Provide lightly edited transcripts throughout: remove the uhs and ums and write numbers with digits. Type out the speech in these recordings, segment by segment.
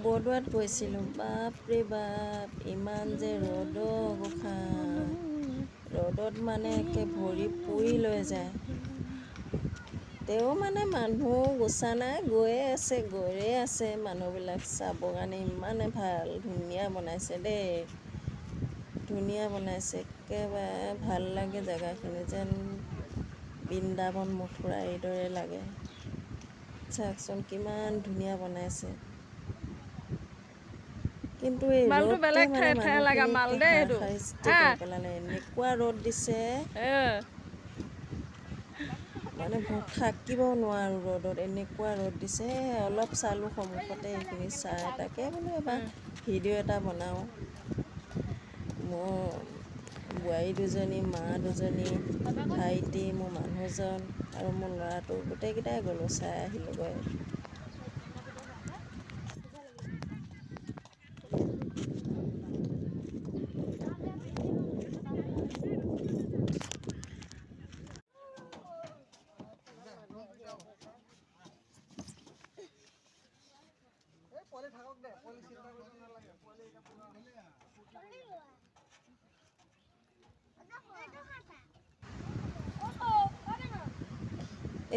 বৰদোৱাত গৈছিলোঁ। বাপৰে বাপ, ইমান যে ৰ'দৰ গোসাঁই, ৰ'দত মানে একে ভৰি পুৰি লৈ যায়। তেওঁ মানে মানুহ গুচা নাই, গৈয়ে আছে মানুহবিলাক চাবৰ কাৰণে। ইমানে ভাল, ধুনীয়া বনাইছে দেই, ধুনীয়া বনাইছে। একেবাৰে ভাল লাগে জেগাখিনি, যেন বৃন্দাবন মথুৰা এইদৰে লাগে। চাওকচোন কিমান ধুনীয়া বনাইছে। কিন্তু এই মালটো ৰ'দটোৱে বেলেগ মানে ঠাই লাগা মানুহখিনিক মাল দেই এইটো। হাৰাশাস্তি কৰি পেলালে। এনেকুৱা ৰ'দ দিছে মানে থাকিব নোৱাৰোঁ ৰ'দত, এনেকুৱা ৰ'দ দিছে। অলপ চালোঁ সন্মুখতে এইখিনি চাই, তাকে বোলো এবাৰ ভিডিঅ' এটা বনাওঁ। মোৰ বোৱাৰী দুজনী, মা দুজনী, ভাইটি, মোৰ মানুহজন আৰু মোৰ ল'ৰাটো, গোটেইকেইটাই গ'লোঁ, চাই আহিলোঁগৈ।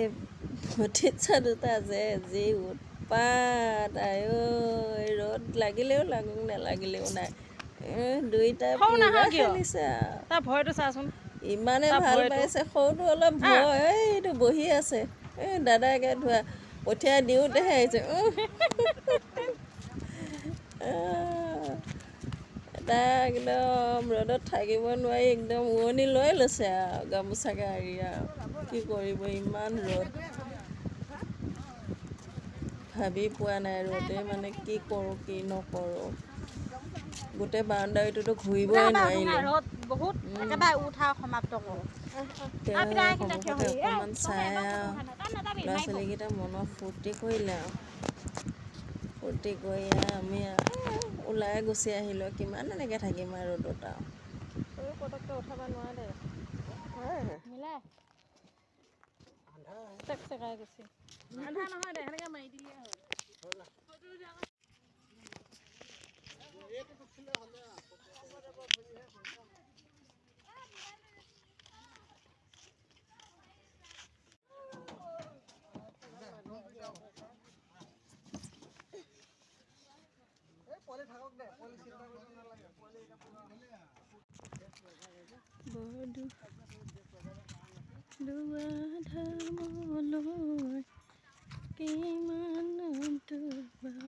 এই ভতিজা দুটা যে যি উৎপাত, ৰ'দ লাগিলেও লাগক, নেলাগিলেও নাই, দুইটাই পুৰা খেলিছে আৰু। তাৰ ভয়টো চাচোন, ইমানে ভাল পাইছে। সৰুটো অলপ ভয়, এইটো বহি আছে, দাদাকে পঠিয়াই দিওঁতেহে আহিছে। এটা একদম ৰ'দত থাকিব নোৱাৰি একদম উৰণি লৈ লৈছে আৰু, গামোচাকে আৰি আৰু। কি কৰিব, ইমান ৰ'দ। ভাবি পোৱা নাই, ৰ'দে মানে কি কৰোঁ কি নকৰোঁ। গোটেই বাউণ্ডাৰীটোতো ঘূৰিবই নোৱাৰিলোঁ। তেওঁ সন্মুখতে অকণমান চাই আৰু ল'ৰা ছোৱালীকেইটা মনৰ ফূৰ্তি কৰিলে আৰু। ফূৰ্তি কৰি আমি ওলাই গুচি আহিলোঁ। কিমান এনেকৈ থাকিম আৰু ৰ'দত আৰু। পটককৈ উঠাব নোৱাৰে দে, চেকাই গৈছে। আন্ধা নহয় দে, সেনেকৈ মাৰি দিলে হ'ল।